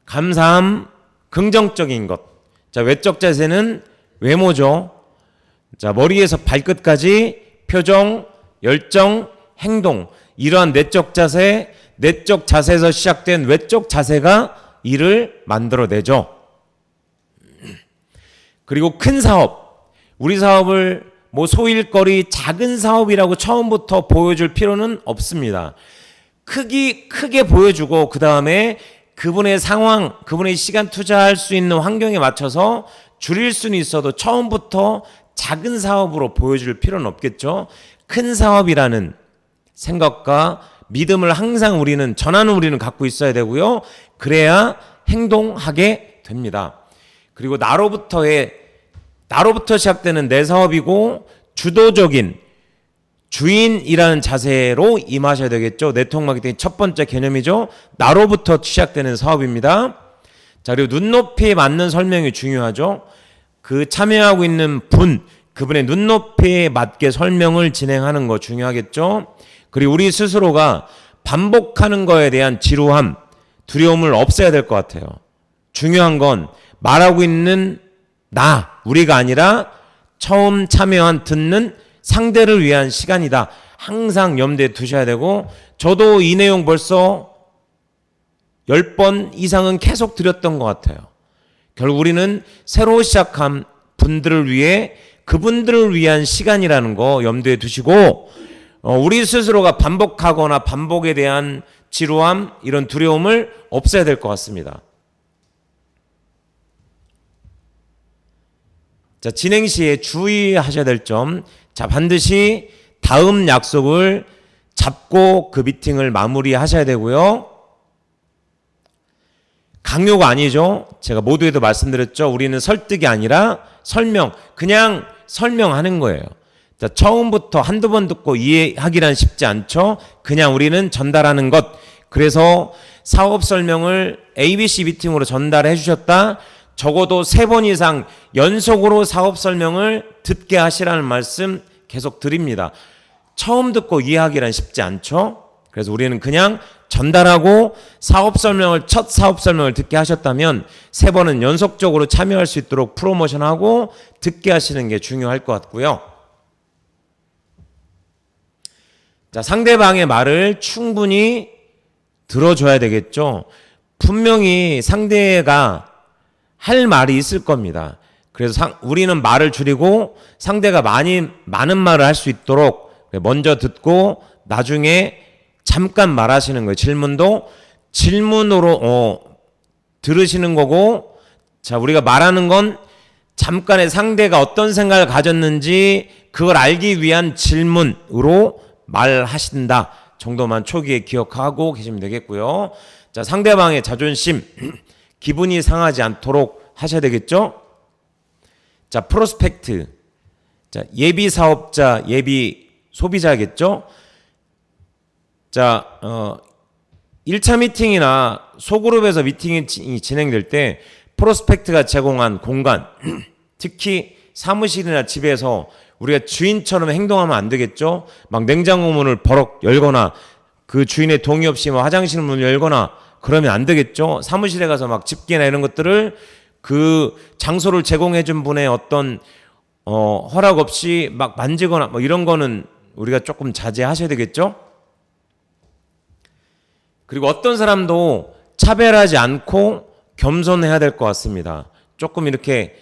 감사함, 긍정적인 것. 자, 외적 자세는 외모죠. 자, 머리에서 발끝까지 표정, 열정, 행동. 이러한 내적 자세에서 시작된 외적 자세가 일을 만들어내죠. 그리고 큰 사업. 우리 사업을 뭐 소일거리 작은 사업이라고 처음부터 보여줄 필요는 없습니다. 크게 보여주고 그 다음에 그분의 상황, 그분의 시간 투자할 수 있는 환경에 맞춰서 줄일 수는 있어도 처음부터 작은 사업으로 보여줄 필요는 없겠죠. 큰 사업이라는 생각과 믿음을 항상 우리는 갖고 있어야 되고요. 그래야 행동하게 됩니다. 그리고 나로부터 시작되는 내 사업이고 주도적인 주인이라는 자세로 임하셔야 되겠죠. 네트워크 마케팅 첫 번째 개념이죠. 나로부터 시작되는 사업입니다. 자, 그리고 눈높이에 맞는 설명이 중요하죠. 그 참여하고 있는 그분의 눈높이에 맞게 설명을 진행하는 거 중요하겠죠. 그리고 우리 스스로가 반복하는 거에 대한 지루함, 두려움을 없애야 될 것 같아요. 중요한 건 말하고 있는 우리가 아니라 처음 참여한 듣는 상대를 위한 시간이다. 항상 염두에 두셔야 되고, 저도 이 내용 벌써 10번 이상은 계속 드렸던 것 같아요. 결국 우리는 새로 시작한 분들을 위해 그분들을 위한 시간이라는 거 염두에 두시고, 우리 스스로가 반복하거나 반복에 대한 지루함, 이런 두려움을 없애야 될 것 같습니다. 자, 진행 시에 주의하셔야 될 점. 자, 반드시 다음 약속을 잡고 그 미팅을 마무리하셔야 되고요. 강요가 아니죠. 제가 모두에도 말씀드렸죠. 우리는 설득이 아니라 그냥 설명하는 거예요. 자, 처음부터 한두 번 듣고 이해하기란 쉽지 않죠. 그냥 우리는 전달하는 것. 그래서 사업 설명을 ABC 미팅으로 전달해 주셨다. 적어도 3번 이상 연속으로 사업 설명을 듣게 하시라는 말씀 계속 드립니다. 처음 듣고 이해하기란 쉽지 않죠. 그래서 우리는 그냥 전달하고 첫 사업 설명을 듣게 하셨다면 3번은 연속적으로 참여할 수 있도록 프로모션하고 듣게 하시는 게 중요할 것 같고요. 자, 상대방의 말을 충분히 들어줘야 되겠죠. 분명히 상대가 할 말이 있을 겁니다. 그래서 우리는 말을 줄이고 상대가 많은 말을 할 수 있도록 먼저 듣고 나중에 잠깐 말하시는 거예요. 질문으로 들으시는 거고, 자, 우리가 말하는 건 잠깐의 상대가 어떤 생각을 가졌는지 그걸 알기 위한 질문으로 말하신다 정도만 초기에 기억하고 계시면 되겠고요. 자, 상대방의 자존심, 기분이 상하지 않도록 하셔야 되겠죠? 자, 프로스펙트. 자, 예비 사업자, 예비 소비자겠죠? 자, 1차 미팅이나 소그룹에서 미팅이 진행될 때 프로스펙트가 제공한 공간, 특히 사무실이나 집에서 우리가 주인처럼 행동하면 안 되겠죠? 막 냉장고 문을 버럭 열거나 그 주인의 동의 없이 막 화장실 문을 열거나 그러면 안 되겠죠? 사무실에 가서 막 집게나 이런 것들을 그 장소를 제공해 준 분의 어떤 허락 없이 막 만지거나 뭐 이런 거는 우리가 조금 자제하셔야 되겠죠? 그리고 어떤 사람도 차별하지 않고 겸손해야 될 것 같습니다. 조금 이렇게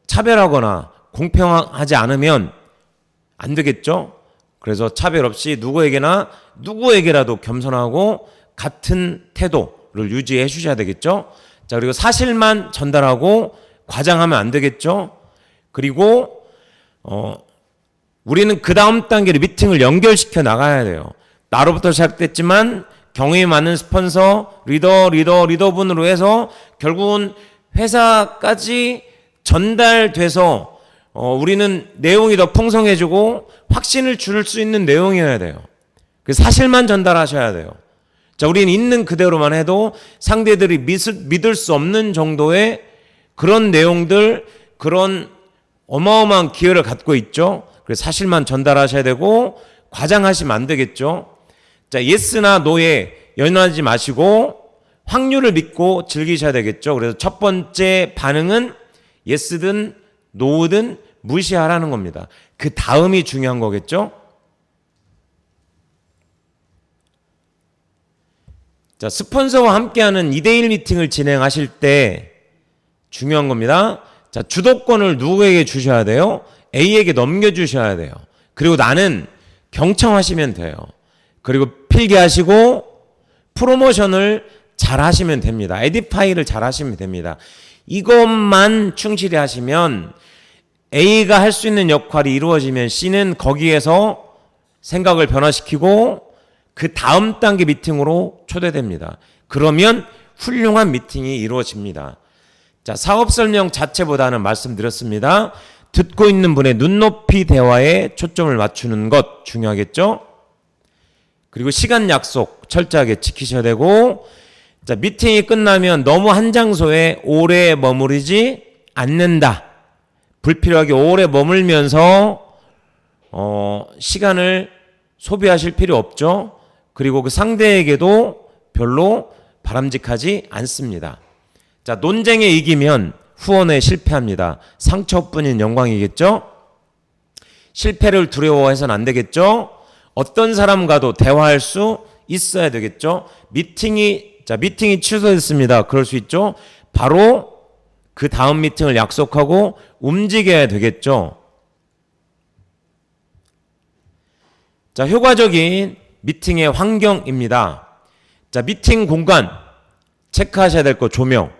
차별하거나 공평하지 않으면 안 되겠죠? 그래서 차별 없이 누구에게라도 겸손하고 같은 태도를 유지해 주셔야 되겠죠? 자, 그리고 사실만 전달하고 과장하면 안 되겠죠? 그리고 우리는 그 다음 단계로 미팅을 연결시켜 나가야 돼요. 나로부터 시작됐지만 경험이 많은 스폰서, 리더분으로 해서 결국은 회사까지 전달돼서 우리는 내용이 더 풍성해지고 확신을 줄 수 있는 내용이어야 돼요. 그 사실만 전달하셔야 돼요. 자, 우리는 있는 그대로만 해도 상대들이 믿을 수 없는 정도의 그런 내용들, 그런 어마어마한 기회를 갖고 있죠. 그래서 사실만 전달하셔야 되고 과장하시면 안 되겠죠. 자, 예스나 노에 연연하지 마시고 확률을 믿고 즐기셔야 되겠죠. 그래서 첫 번째 반응은 예스든 노든 무시하라는 겁니다. 그 다음이 중요한 거겠죠. 자, 스폰서와 함께하는 2대1 미팅을 진행하실 때 중요한 겁니다. 자, 주도권을 누구에게 주셔야 돼요? A에게 넘겨주셔야 돼요. 그리고 나는 경청하시면 돼요. 그리고 필기하시고 프로모션을 잘 하시면 됩니다. 에디파이를 잘 하시면 됩니다. 이것만 충실히 하시면 A가 할 수 있는 역할이 이루어지면 C는 거기에서 생각을 변화시키고 그 다음 단계 미팅으로 초대됩니다. 그러면 훌륭한 미팅이 이루어집니다. 자, 사업 설명 자체보다는 말씀드렸습니다. 듣고 있는 분의 눈높이 대화에 초점을 맞추는 것 중요하겠죠? 그리고 시간 약속 철저하게 지키셔야 되고, 자, 미팅이 끝나면 너무 한 장소에 오래 머무르지 않는다. 불필요하게 오래 머물면서 시간을 소비하실 필요 없죠. 그리고 그 상대에게도 별로 바람직하지 않습니다. 자, 논쟁에 이기면 후원에 실패합니다. 상처뿐인 영광이겠죠? 실패를 두려워해서는 안 되겠죠? 어떤 사람과도 대화할 수 있어야 되겠죠? 미팅이 취소됐습니다. 그럴 수 있죠? 바로 그 다음 미팅을 약속하고 움직여야 되겠죠? 자, 효과적인 미팅의 환경입니다. 자, 미팅 공간 체크하셔야 될 거 조명.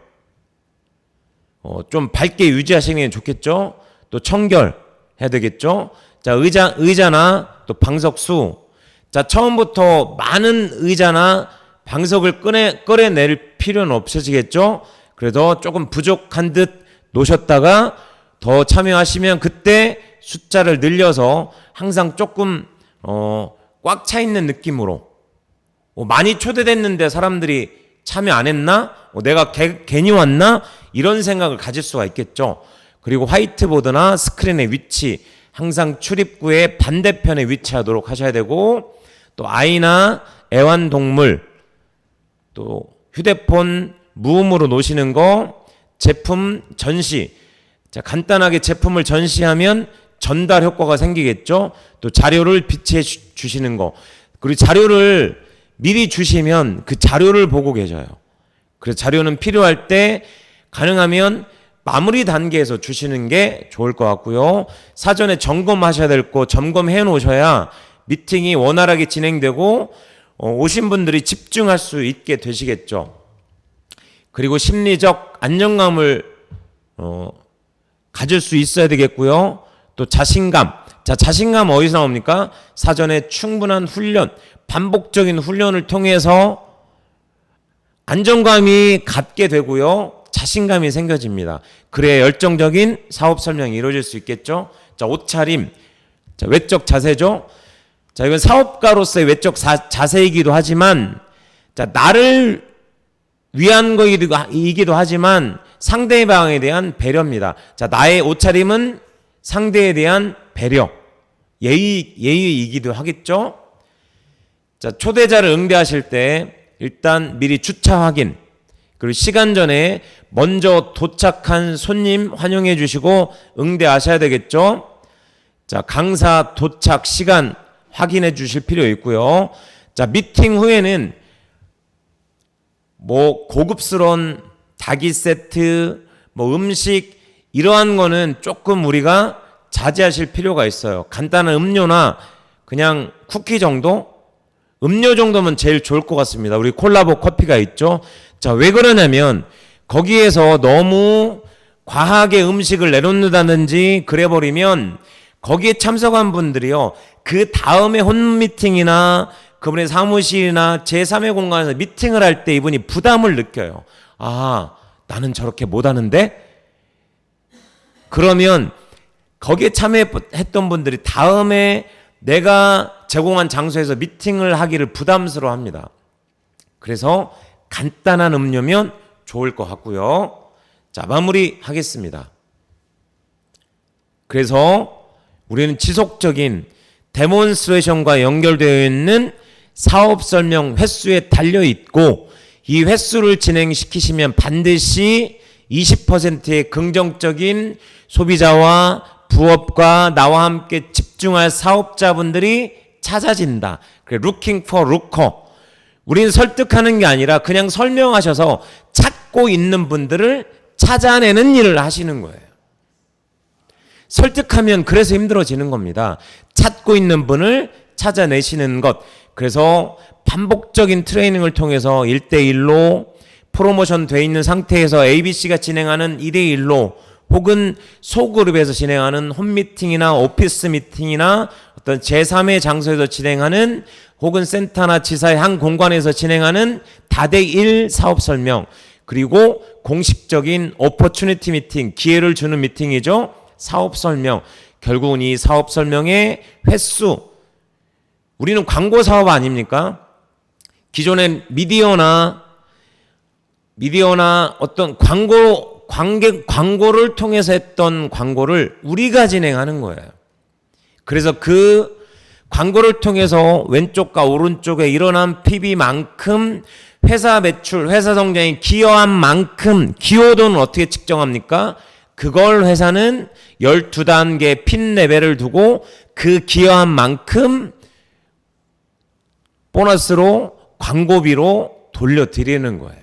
좀 밝게 유지하시는 게 좋겠죠? 또 청결 해야 되겠죠? 자, 의자나 또 방석수. 자, 처음부터 많은 의자나 방석을 꺼내낼 필요는 없으시겠죠? 그래도 조금 부족한 듯 놓으셨다가 더 참여하시면 그때 숫자를 늘려서 항상 조금 꽉 차 있는 느낌으로 많이 초대됐는데 사람들이 참여 안 했나? 내가 괜히 왔나? 이런 생각을 가질 수가 있겠죠. 그리고 화이트보드나 스크린의 위치 항상 출입구의 반대편에 위치하도록 하셔야 되고, 또 아이나 애완동물, 또 휴대폰 무음으로 놓으시는 거, 제품 전시. 자, 간단하게 제품을 전시하면 전달 효과가 생기겠죠. 또 자료를 비치해 주시는 거. 그리고 자료를 미리 주시면 그 자료를 보고 계셔요. 그래서 자료는 필요할 때 가능하면 마무리 단계에서 주시는 게 좋을 것 같고요. 사전에 점검하셔야 될 거 점검해 놓으셔야 미팅이 원활하게 진행되고 오신 분들이 집중할 수 있게 되시겠죠. 그리고 심리적 안정감을 가질 수 있어야 되겠고요. 또 자신감. 자, 자신감 어디서 나옵니까? 사전에 충분한 훈련, 반복적인 훈련을 통해서 안정감이 갖게 되고요. 자신감이 생겨집니다. 그래야 열정적인 사업 설명이 이루어질 수 있겠죠. 자, 옷차림. 자, 외적 자세죠. 자, 이건 사업가로서의 외적 자세이기도 하지만, 자, 나를 위한 거이기도 하지만 상대방에 대한 배려입니다. 자, 나의 옷차림은 상대에 대한 배려, 예의이기도 하겠죠. 자, 초대자를 응대하실 때 일단 미리 주차 확인, 그리고 시간 전에 먼저 도착한 손님 환영해 주시고 응대하셔야 되겠죠. 자, 강사 도착 시간 확인해 주실 필요 있고요. 자, 미팅 후에는 뭐 고급스러운 닭이 세트, 뭐 음식 이러한 거는 조금 우리가 자제하실 필요가 있어요. 간단한 음료나 그냥 쿠키 정도? 음료 정도면 제일 좋을 것 같습니다. 우리 콜라보 커피가 있죠. 자, 왜 그러냐면 거기에서 너무 과하게 음식을 내놓는다든지 그래버리면 거기에 참석한 분들이요, 그 다음에 홈미팅이나 그분의 사무실이나 제3의 공간에서 미팅을 할 때 이분이 부담을 느껴요. 아, 나는 저렇게 못하는데? 그러면 거기에 참여했던 분들이 다음에 내가 제공한 장소에서 미팅을 하기를 부담스러워 합니다. 그래서 간단한 음료면 좋을 것 같고요. 자, 마무리 하겠습니다. 그래서 우리는 지속적인 데몬스트레이션과 연결되어 있는 사업 설명 횟수에 달려 있고, 이 횟수를 진행시키시면 반드시 20%의 긍정적인 소비자와 부업과 나와 함께 집중할 사업자분들이 찾아진다. 그래, looking for looker. 우리는 설득하는 게 아니라 그냥 설명하셔서 찾고 있는 분들을 찾아내는 일을 하시는 거예요. 설득하면 그래서 힘들어지는 겁니다. 찾고 있는 분을 찾아내시는 것. 그래서 반복적인 트레이닝을 통해서 1대1로 프로모션 돼 있는 상태에서 ABC가 진행하는 2대1로 혹은 소그룹에서 진행하는 홈미팅이나 오피스 미팅이나 어떤 제3의 장소에서 진행하는 혹은 센터나 지사의 한 공간에서 진행하는 다대1 사업 설명, 그리고 공식적인 오퍼튜니티 미팅, 기회를 주는 미팅이죠. 사업 설명. 결국은 이 사업 설명의 횟수, 우리는 광고 사업 아닙니까? 기존의 미디어나 어떤 광고를 통해서 했던 광고를 우리가 진행하는 거예요. 그래서 그 광고를 통해서 왼쪽과 오른쪽에 일어난 PB만큼 회사 매출, 회사 성장에 기여한 만큼, 기여도는 어떻게 측정합니까? 그걸 회사는 12단계 핀 레벨을 두고 그 기여한 만큼 보너스로 광고비로 돌려드리는 거예요.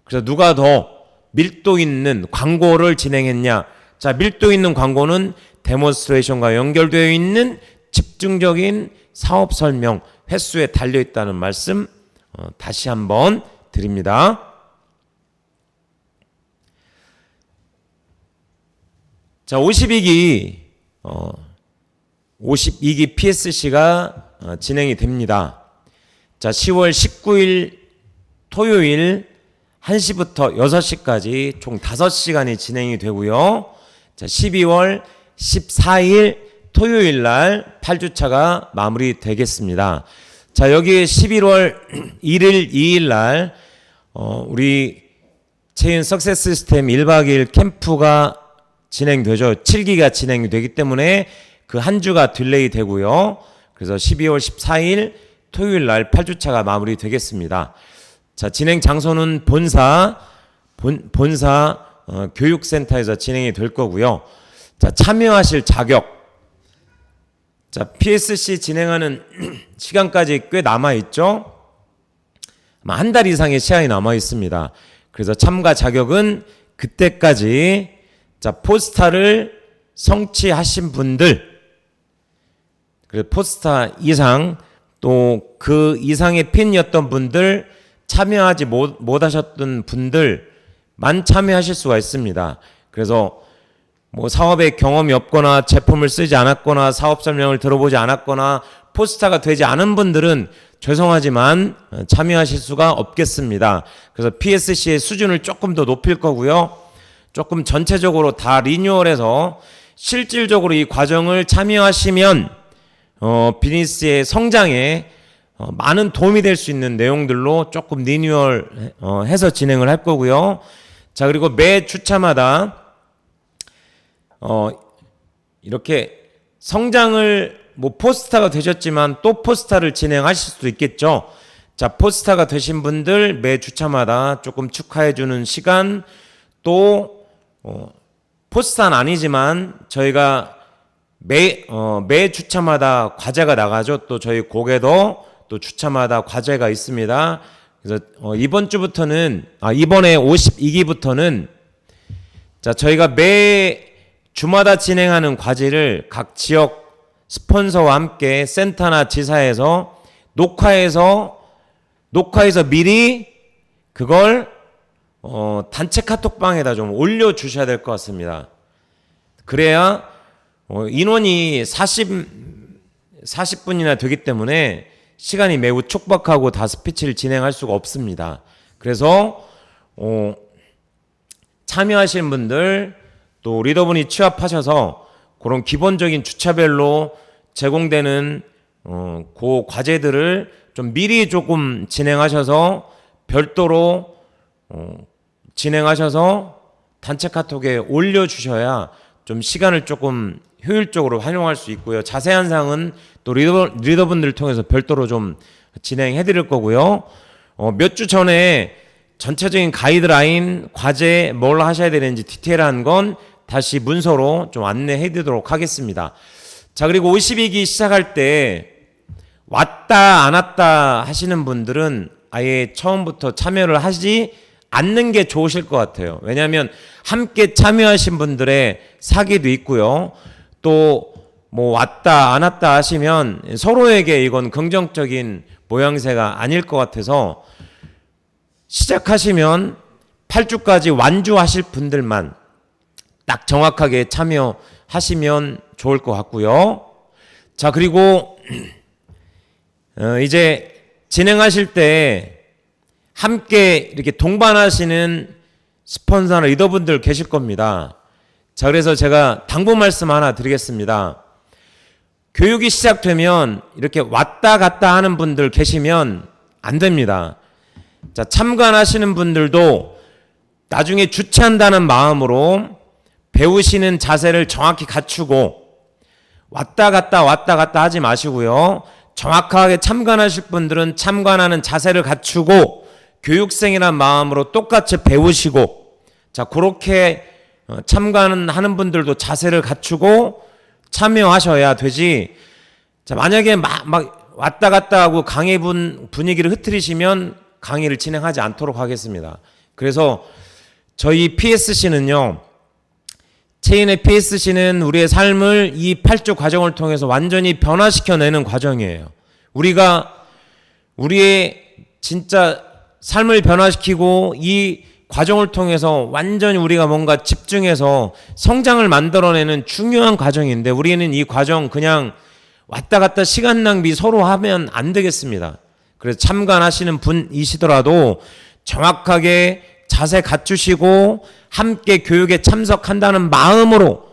그래서 누가 더 밀도 있는 광고를 진행했냐? 자, 밀도 있는 광고는 데몬스트레이션과 연결되어 있는 집중적인 사업 설명 횟수에 달려 있다는 말씀 다시 한번 드립니다. 자, 52기 PSC가 진행이 됩니다. 자, 10월 19일 토요일 1시부터 6시까지 총 5시간이 진행이 되고요. 자, 12월 14일 토요일 날 8주차가 마무리되겠습니다. 자, 여기 11월 1일, 2일 날 우리 체인 석세스 시스템 1박 2일 캠프가 진행되죠. 7기가 진행이 되기 때문에 그 한 주가 딜레이 되고요. 그래서 12월 14일 토요일 날 8주차가 마무리되겠습니다. 자, 진행 장소는 본사 교육센터에서 진행이 될 거고요. 자, 참여하실 자격. 자, PSC 진행하는 시간까지 꽤 남아 있죠. 아마 한 달 이상의 시간이 남아 있습니다. 그래서 참가 자격은 그때까지 자, 포스타를 성취하신 분들, 그리고 포스타 이상 또 그 이상의 핀이었던 분들, 참여하지 못하셨던 분들만 참여하실 수가 있습니다. 그래서 뭐 사업에 경험이 없거나 제품을 쓰지 않았거나 사업 설명을 들어보지 않았거나 포스타가 되지 않은 분들은 죄송하지만 참여하실 수가 없겠습니다. 그래서 PSC의 수준을 조금 더 높일 거고요. 조금 전체적으로 다 리뉴얼해서 실질적으로 이 과정을 참여하시면 비즈니스의 성장에 많은 도움이 될 수 있는 내용들로 조금 리뉴얼 해서 진행을 할 거고요. 자, 그리고 매 주차마다 이렇게 성장을 뭐 포스타가 되셨지만 또 포스타를 진행하실 수도 있겠죠. 자, 포스타가 되신 분들 매 주차마다 조금 축하해 주는 시간, 또 포스타는 아니지만 저희가 매 주차마다 과제가 나가죠. 또 저희 고객도 또 주차마다 과제가 있습니다. 그래서 이번 주부터는 이번에 52기부터는 자, 저희가 매 주마다 진행하는 과제를 각 지역 스폰서와 함께 센터나 지사에서 녹화해서 미리 그걸 단체 카톡방에다 좀 올려주셔야 될 것 같습니다. 그래야 인원이 40분이나 되기 때문에 시간이 매우 촉박하고 다 스피치를 진행할 수가 없습니다. 그래서 참여하시는 분들 또 리더분이 취합하셔서 그런 기본적인 주차별로 제공되는 그 과제들을 좀 미리 조금 진행하셔서 별도로 진행하셔서 단체 카톡에 올려주셔야 좀 시간을 조금 효율적으로 활용할 수 있고요. 자세한 사항은 또 리더분들 통해서 별도로 좀 진행해 드릴 거고요. 몇 주 전에 전체적인 가이드라인, 과제 뭘 하셔야 되는지 디테일한 건 다시 문서로 좀 안내해 드리도록 하겠습니다. 자, 그리고 52기 시작할 때 왔다 안 왔다 하시는 분들은 아예 처음부터 참여를 하지 않는 게 좋으실 것 같아요. 왜냐하면 함께 참여하신 분들의 사기도 있고요. 또 뭐 왔다 안 왔다 하시면 서로에게 이건 긍정적인 모양새가 아닐 것 같아서 시작하시면 8주까지 완주하실 분들만 딱 정확하게 참여하시면 좋을 것 같고요. 자, 그리고 이제 진행하실 때 함께 이렇게 동반하시는 스폰서나 리더분들 계실 겁니다. 자, 그래서 제가 당부 말씀 하나 드리겠습니다. 교육이 시작되면 이렇게 왔다 갔다 하는 분들 계시면 안 됩니다. 자, 참관하시는 분들도 나중에 주최한다는 마음으로 배우시는 자세를 정확히 갖추고 왔다 갔다 하지 마시고요. 정확하게 참관하실 분들은 참관하는 자세를 갖추고 교육생이란 마음으로 똑같이 배우시고, 자, 그렇게 참관하는 분들도 자세를 갖추고 참여하셔야 되지. 자, 만약에 막 왔다 갔다 하고 강의 분위기를 흐트리시면 강의를 진행하지 않도록 하겠습니다. 그래서 저희 PSC는요, 체인의 PSC는 우리의 삶을 이 8주 과정을 통해서 완전히 변화시켜내는 과정이에요. 우리가 우리의 진짜 삶을 변화시키고 이 과정을 통해서 완전히 우리가 뭔가 집중해서 성장을 만들어내는 중요한 과정인데, 우리는 이 과정 그냥 왔다 갔다 시간 낭비 서로 하면 안 되겠습니다. 그래서 참관하시는 분이시더라도 정확하게 자세 갖추시고 함께 교육에 참석한다는 마음으로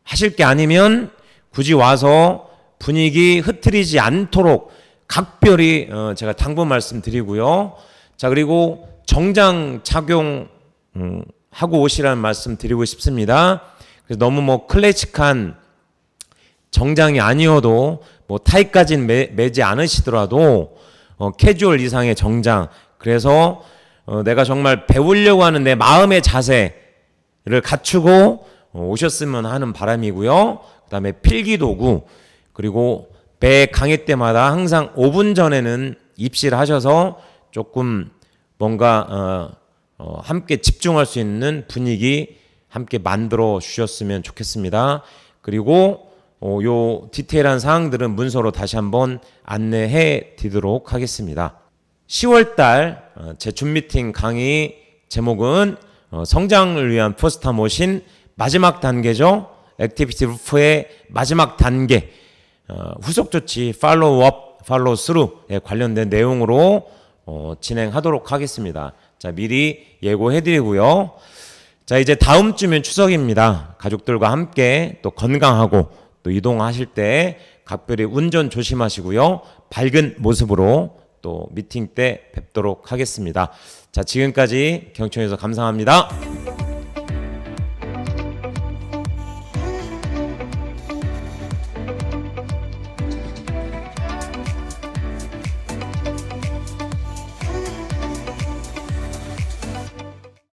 하실 게 아니면 굳이 와서 분위기 흐트리지 않도록 각별히 제가 당부 말씀드리고요. 자, 그리고 정장 착용 하고 오시라는 말씀 드리고 싶습니다. 그래서 너무 뭐 클래식한 정장이 아니어도 뭐 타이까지는 매지 않으시더라도 캐주얼 이상의 정장, 그래서 내가 정말 배우려고 하는 내 마음의 자세를 갖추고 오셨으면 하는 바람이고요. 그 다음에 필기도구, 그리고 배 강의 때마다 항상 5분 전에는 입실을 하셔서 조금 뭔가 함께 집중할 수 있는 분위기 함께 만들어 주셨으면 좋겠습니다. 그리고 요 디테일한 사항들은 문서로 다시 한번 안내해 드리도록 하겠습니다. 10월달 제 줌미팅 강의 제목은 성장을 위한 포스터 모신 마지막 단계죠. 액티비티 루프의 마지막 단계, 후속 조치 팔로우업, 팔로우스루에 관련된 내용으로 진행하도록 하겠습니다. 자, 미리 예고해 드리고요. 자, 이제 다음 주면 추석입니다. 가족들과 함께 또 건강하고 또 이동하실 때 각별히 운전 조심하시고요. 밝은 모습으로 또 미팅 때 뵙도록 하겠습니다. 자, 지금까지 경청해주셔서 감사합니다.